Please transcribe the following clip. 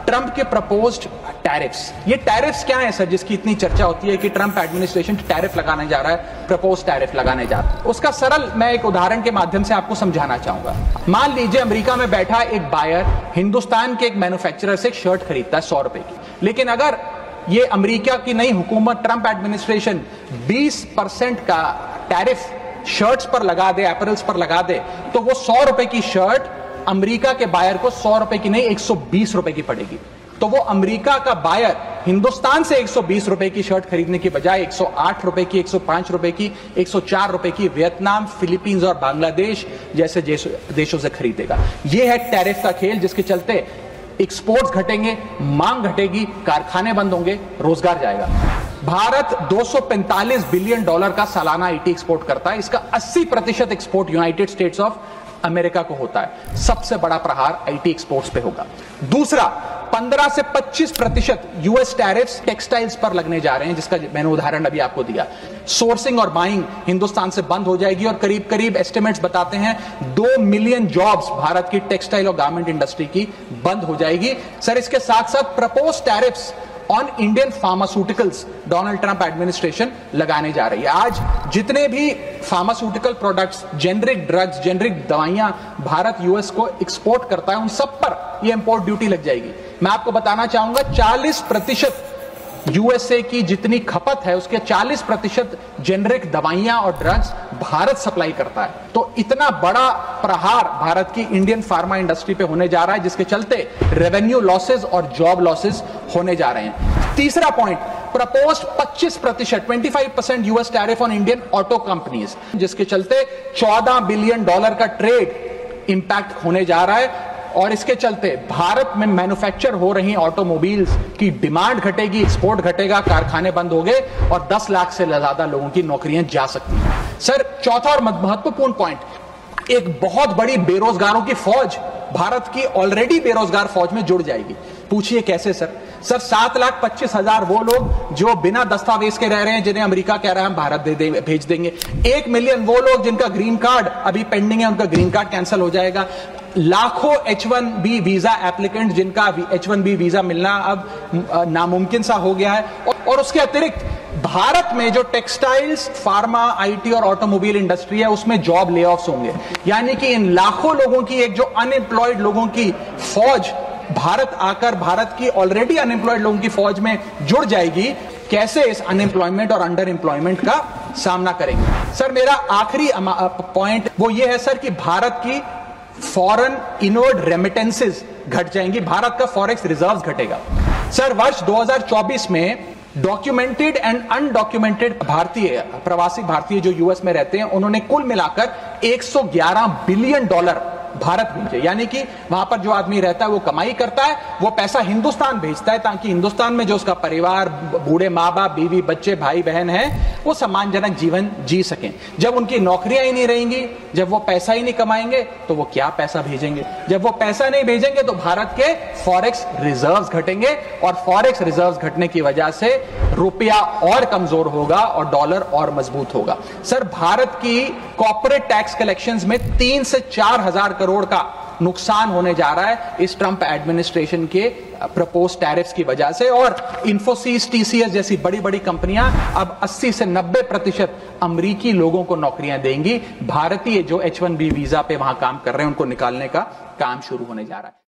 Trump के proposed tariffs. ये tariffs क्या है सर जिसकी इतनी चर्चा होती है कि ट्रंप एडमिनिस्ट्रेशन टैरिफ लगाने जा रहा है, प्रपोज टैरिफ लगाने जा रहा है। उसका सरल मैं एक उदाहरण के माध्यम से आपको समझाना चाहूंगा। मान लीजिए अमेरिका में बैठा एक बायर हिंदुस्तान के एक मैन्युफैक्चरर से एक शर्ट खरीदता है 100 रुपए की, लेकिन अगर ये अमेरिका की नई हुकूमत ट्रंप एडमिनिस्ट्रेशन 20% का टैरिफ शर्ट्स पर लगा दे, एपरल्स पर लगा दे, तो वो 100 रुपए की शर्ट अमेरिका के बायर को 100 रुपए की नहीं 120 रुपए की पड़ेगी। तो वो अमेरिका का बायर हिंदुस्तान से 120 रुपए की शर्ट खरीदने की बजाय 108 रुपए की, 105 रुपए की, 104 रुपए की वियतनाम, फिलीपींस और बांग्लादेश जैसे देशों से खरीदेगा। यह है टैरिफ का खेल जिसके चलते एक्सपोर्ट्स घटेंगे, मांग घटेगी, कारखाने बंद होंगे, रोजगार जाएगा। भारत $245 बिलियन का सालाना आईटी एक्सपोर्ट करता है। इसका 80% export United states of America को होता है। सबसे बड़ा प्रहार आईटी एक्सपोर्ट्स पे होगा। दूसरा, 15 से 25% यूएस टैरिफ्स टेक्सटाइल्स पर लगने जा रहे हैं, जिसका मैंने उदाहरण अभी आपको दिया। सोर्सिंग और बाइंग हिंदुस्तान से बंद हो जाएगी और करीब करीब एस्टिमेट्स बताते हैं 2 मिलियन जॉब्स भारत की टेक्सटाइल और गारमेंट इंडस्ट्री की बंद हो जाएगी। सर, इसके साथ साथ propose tariffs on Indian pharmaceuticals Donald Trump administration लगाने जा रही है। आज जितने भी pharmaceutical products, generic drugs, generic दवाइयां भारत यूएस को एक्सपोर्ट करता है, उन सब पर यह इंपोर्ट ड्यूटी लग जाएगी। मैं आपको बताना चाहूंगा 40% यूएसए की जितनी खपत है उसके 40% जेनरिक दवाइयां और ड्रग्स भारत सप्लाई करता है। तो इतना बड़ा प्रहार भारत की इंडियन फार्मा इंडस्ट्री पे होने जा रहा है, जिसके चलते रेवेन्यू लॉसेस और जॉब लॉसेस होने जा रहे हैं। तीसरा point, proposed 25% US tariff on Indian auto companies, जिसके चलते $14 बिलियन का ट्रेड इंपैक्ट होने जा रहा है। और इसके चलते भारत में मैन्युफैक्चर हो रही ऑटोमोबाइल्स की डिमांड घटेगी, एक्सपोर्ट घटेगा, कारखाने बंद हो गए और 10 लाख से ज्यादा लोगों की नौकरियां जा सकती हैं। सर, चौथा और महत्वपूर्ण पॉइंट, एक बहुत बड़ी बेरोजगारों की फौज भारत की ऑलरेडी बेरोजगार फौज में जुड़ जाएगी। पूछिए कैसे सर? सर, 7,25,000 वो लोग जो बिना दस्तावेज के रह रहे हैं, जिन्हें अमेरिका कह रहा है हम भारत भेज देंगे। 1 मिलियन वो लोग जिनका ग्रीन कार्ड अभी पेंडिंग है, उनका ग्रीन कार्ड कैंसिल हो जाएगा। लाखों H1B वीजा एप्लीकेंट जिनका H1B वीजा मिलना अब नामुमकिन सा हो गया है। और उसके अतिरिक्त भारत में जो टेक्सटाइल्स, फार्मा, आईटी और ऑटोमोबाइल इंडस्ट्री है उसमें जॉब ले ऑफ्स होंगे। यानी कि इन लाखों लोगों की एक जो अनएम्प्लॉयड लोगों की फौज भारत आकर भारत की ऑलरेडी अनएम्प्लॉयड लोगों की फौज में जुड़ जाएगी। कैसे इस अनएम्प्लॉयमेंट और अंडर एम्प्लॉयमेंट का सामना करेंगे? सर, मेरा आखिरी पॉइंट वो ये है सर कि भारत की फॉरेन इनवर्ड रेमिटेंसेस घट जाएंगी, भारत का फॉरेक्स रिजर्व्स घटेगा। सर, वर्ष 2024 में डॉक्यूमेंटेड एंड अनडॉक्यूमेंटेड भारतीय, प्रवासी भारतीय जो यूएस में रहते हैं, उन्होंने कुल मिलाकर $111 बिलियन भारत भेजे। यानी कि वहां पर जो आदमी रहता है वो कमाई करता है, वो पैसा हिंदुस्तान भेजता है ताकि हिंदुस्तान में जो उसका परिवार, बूढ़े माँ बाप, बीवी, बच्चे, भाई बहन हैं, वो सम्मानजनक जीवन जी सकें। जब उनकी नौकरियां ही नहीं रहेंगी, जब वो पैसा ही नहीं कमाएंगे, तो वो क्या पैसा भेजेंगे? जब वो पैसा नहीं भेजेंगे तो भारत के फॉरेक्स रिजर्व्स घटेंगे और फॉरेक्स रिजर्व्स घटने की वजह से रुपया और कमजोर होगा और डॉलर और मजबूत होगा। सर, भारत की कॉर्पोरेट टैक्स कलेक्शंस में 3 से 4 हजार करोड़ का नुकसान होने जा रहा है इस ट्रंप एडमिनिस्ट्रेशन के प्रपोज टैरिफ्स की वजह से। और इन्फोसिस, टीसीएस जैसी बड़ी बड़ी कंपनियां अब 80 से 90% अमेरिकी लोगों को नौकरियां देंगी। भारतीय जो H1B वीजा पे वहां काम कर रहे हैं उनको निकालने का काम शुरू होने जा रहा है।